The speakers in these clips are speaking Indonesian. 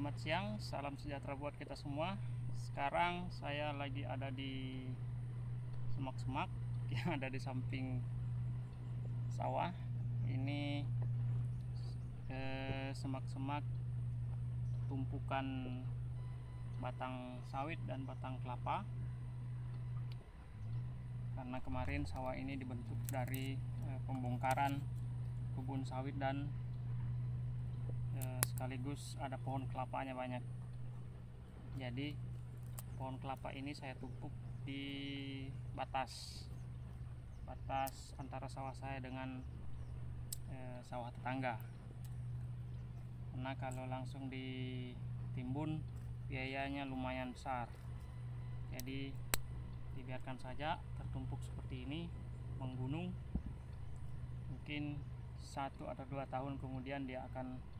Selamat siang, salam sejahtera buat kita semua. Sekarang saya lagi ada di semak-semak yang ada di samping sawah. Ini semak-semak tumpukan batang sawit dan batang kelapa. Karena kemarin sawah ini dibentuk dari pembongkaran kebun sawit dan sekaligus ada pohon kelapanya banyak. Jadi pohon kelapa ini saya tumpuk di batas antara sawah saya dengan sawah tetangga. Karena kalau langsung ditimbun biayanya lumayan besar. Jadi dibiarkan saja tertumpuk seperti ini menggunung. Mungkin 1 atau 2 tahun kemudian dia akan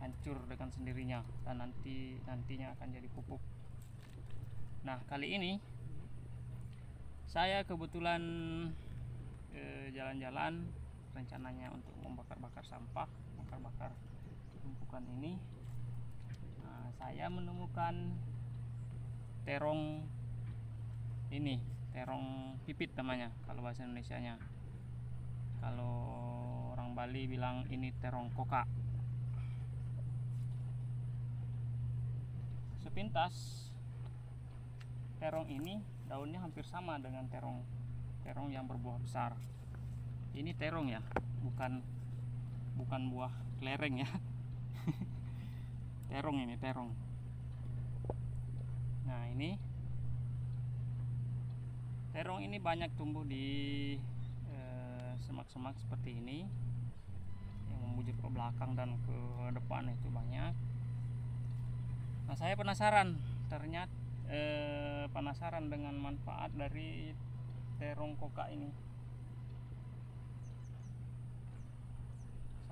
hancur dengan sendirinya dan nantinya akan jadi pupuk. Nah, kali ini saya kebetulan jalan-jalan, rencananya untuk membakar-bakar sampah, bakar tumpukan ini. Nah, saya menemukan terong ini, terong pipit namanya kalau bahasa Indonesianya. Kalau orang Bali bilang ini terong koka. Sepintas terong ini daunnya hampir sama dengan terong yang berbuah besar. Ini terong ya, bukan buah kelereng ya. Terong ini, terong. Nah, ini terong ini banyak tumbuh di semak-semak seperti ini, yang membujur ke belakang dan ke depan itu banyak. Nah, saya penasaran, ternyata penasaran dengan manfaat dari terong koka ini.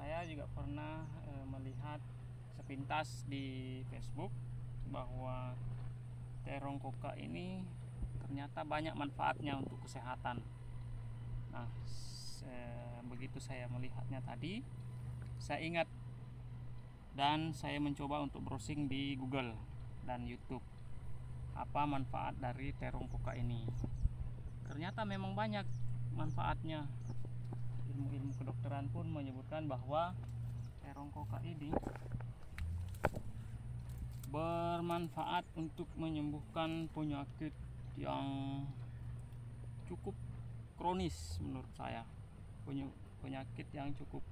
Saya juga pernah melihat sepintas di Facebook bahwa terong koka ini ternyata banyak manfaatnya untuk kesehatan. Nah, begitu saya melihatnya tadi, saya ingat dan saya mencoba untuk browsing di Google dan YouTube apa manfaat dari terong koka ini. Ternyata memang banyak manfaatnya. Ilmu-ilmu kedokteran pun menyebutkan bahwa terong koka ini bermanfaat untuk menyembuhkan penyakit yang cukup kronis menurut saya. Penyakit yang cukup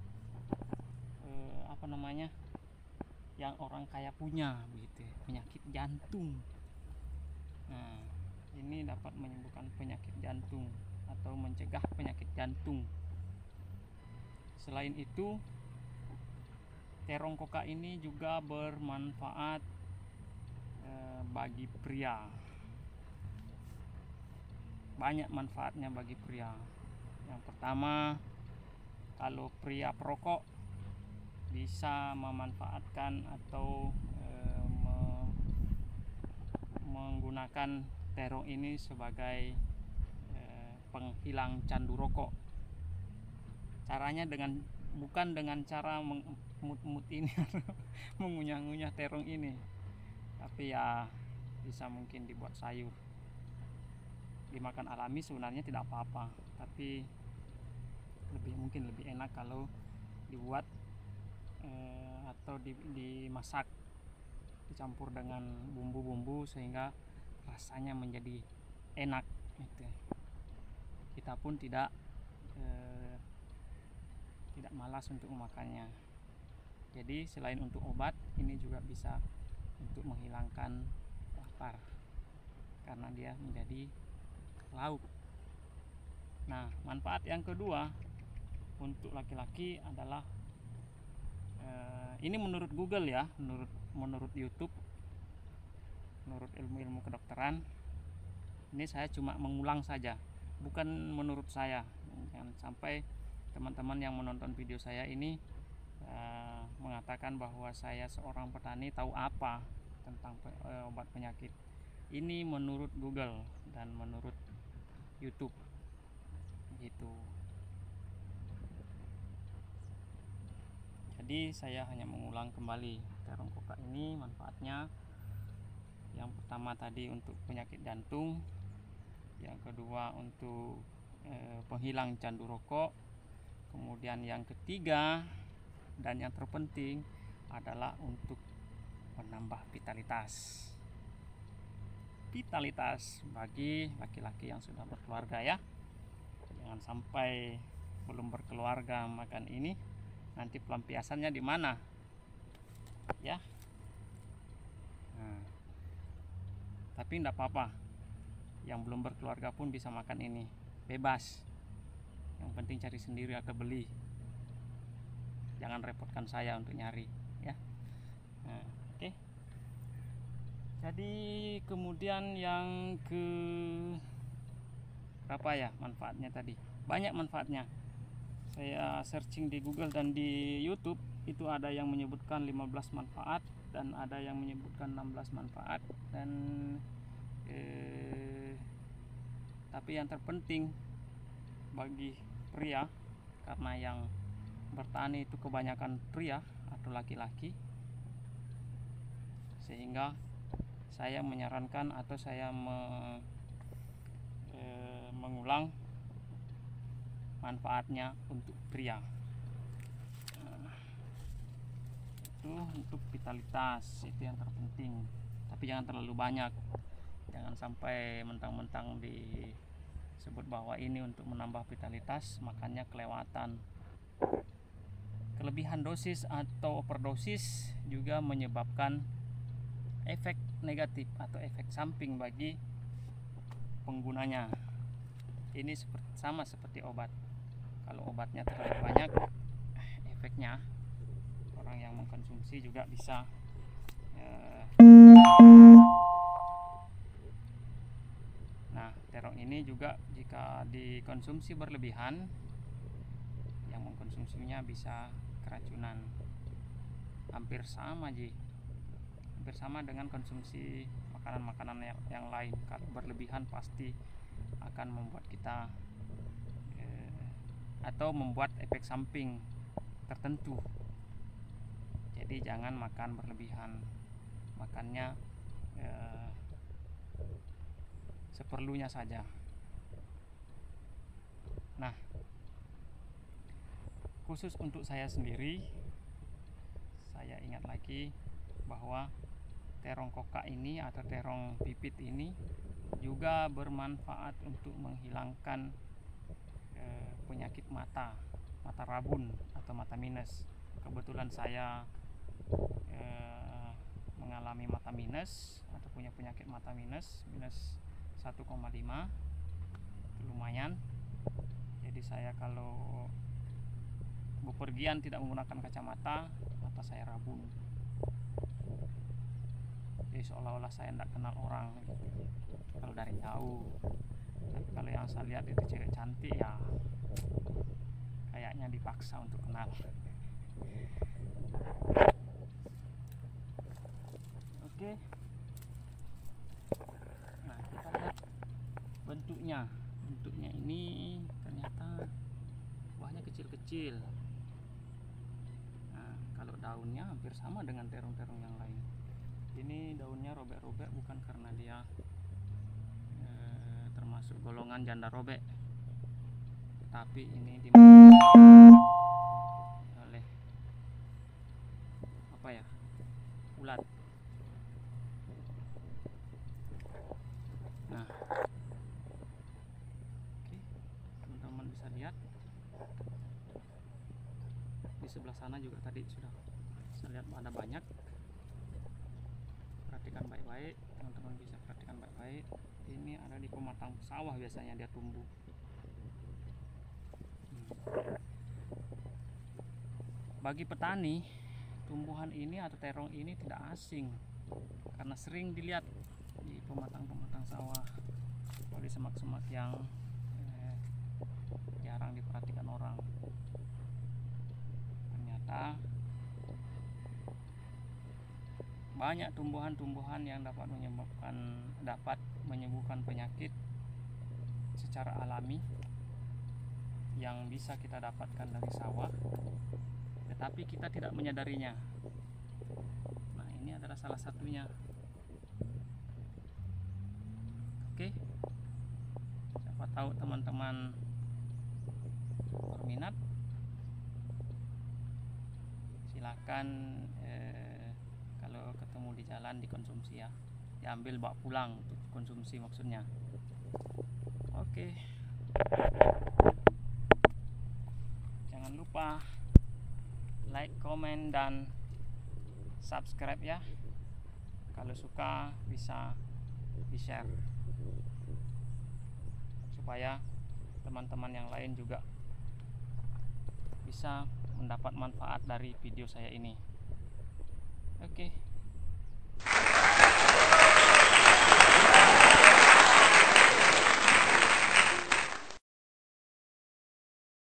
yang orang kaya punya begitu, penyakit jantung. Nah, ini dapat menyembuhkan penyakit jantung atau mencegah penyakit jantung. Selain itu, terong koka ini juga bermanfaat bagi pria. Banyak manfaatnya bagi pria. Yang pertama, kalau pria perokok bisa memanfaatkan atau menggunakan terong ini sebagai penghilang candu rokok. Caranya bukan dengan cara mut ini mengunyah-ngunyah terong ini, tapi ya bisa mungkin dibuat sayur, dimakan alami sebenarnya tidak apa-apa, tapi mungkin lebih enak kalau dibuat atau dimasak, dicampur dengan bumbu-bumbu sehingga rasanya menjadi enak gitu. Kita pun tidak malas untuk memakannya. Jadi selain untuk obat, ini juga bisa untuk menghilangkan lapar karena dia menjadi lauk. Nah, manfaat yang kedua untuk laki-laki adalah ini menurut Google ya, menurut YouTube, menurut ilmu-ilmu kedokteran. Ini saya cuma mengulang saja, bukan menurut saya. Jangan sampai teman-teman yang menonton video saya ini mengatakan bahwa saya seorang petani tahu apa tentang obat penyakit. Ini menurut Google dan menurut YouTube gitu. Jadi saya hanya mengulang kembali terong koka ini manfaatnya yang pertama tadi untuk penyakit jantung, yang kedua untuk penghilang candu rokok, kemudian yang ketiga dan yang terpenting adalah untuk menambah vitalitas bagi laki-laki yang sudah berkeluarga ya. Jangan sampai belum berkeluarga makan ini, nanti pelampiasannya di mana ya. Nah, tapi tidak apa-apa, yang belum berkeluarga pun bisa makan ini, bebas. Yang penting cari sendiri atau beli, jangan repotkan saya untuk nyari ya. Nah, oke. Jadi kemudian yang ke berapa ya manfaatnya tadi? Banyak manfaatnya. Saya searching di Google dan di YouTube, itu ada yang menyebutkan 15 manfaat dan ada yang menyebutkan 16 manfaat, dan tapi yang terpenting bagi pria, karena yang bertani itu kebanyakan pria atau laki-laki, sehingga saya menyarankan atau saya mengulang manfaatnya untuk pria. Itu untuk vitalitas, itu yang terpenting, tapi jangan terlalu banyak, jangan sampai mentang-mentang disebut bahwa ini untuk menambah vitalitas makannya kelewatan. Kelebihan dosis atau overdosis juga menyebabkan efek negatif atau efek samping bagi penggunanya. Ini sama seperti obat. Kalau obatnya terlalu banyak, efeknya orang yang mengkonsumsi juga bisa nah, terong ini juga jika dikonsumsi berlebihan, yang mengkonsumsinya bisa keracunan. Hampir sama dengan konsumsi makanan-makanan yang lain. Kalau berlebihan pasti akan membuat kita atau membuat efek samping tertentu. Jadi jangan makan berlebihan, makannya seperlunya saja. Nah, khusus untuk saya sendiri, saya ingat lagi bahwa terong koka ini atau terong pipit ini juga bermanfaat untuk menghilangkan penyakit mata rabun atau mata minus. Kebetulan saya mengalami mata minus atau punya penyakit mata minus 1,5, itu lumayan. Jadi saya kalau bepergian tidak menggunakan kacamata, mata saya rabun. Jadi seolah-olah saya tidak kenal orang gitu, kalau dari jauh. Tapi kalau yang saya lihat itu cewek cantik ya, kayaknya dipaksa untuk kenal. Oke. Nah, kita lihat bentuknya ini ternyata buahnya kecil-kecil. Nah, kalau daunnya hampir sama dengan terong-terong yang lain. Ini daunnya robek-robek bukan karena dia termasuk golongan janda robek, tapi ini dimakan oleh apa ya, ulat. Nah, oke, teman-teman bisa lihat di sebelah sana juga tadi sudah saya lihat ada banyak. Perhatikan baik-baik, teman-teman bisa perhatikan baik-baik. Ini ada di pematang sawah biasanya dia tumbuh. Bagi petani, tumbuhan ini atau terong ini tidak asing karena sering dilihat di pematang-pematang sawah atau di semak-semak yang jarang diperhatikan orang. Ternyata banyak tumbuhan-tumbuhan yang dapat menyembuhkan penyakit secara alami yang bisa kita dapatkan dari sawah, tetapi kita tidak menyadarinya. Nah, ini adalah salah satunya. Oke, siapa tahu teman-teman berminat, silakan kalau ketemu di jalan dikonsumsi ya, diambil bawa pulang untuk konsumsi maksudnya. Oke, jangan lupa like, komen, dan subscribe ya. Kalau suka bisa di share supaya teman-teman yang lain juga bisa mendapat manfaat dari video saya ini. Oke.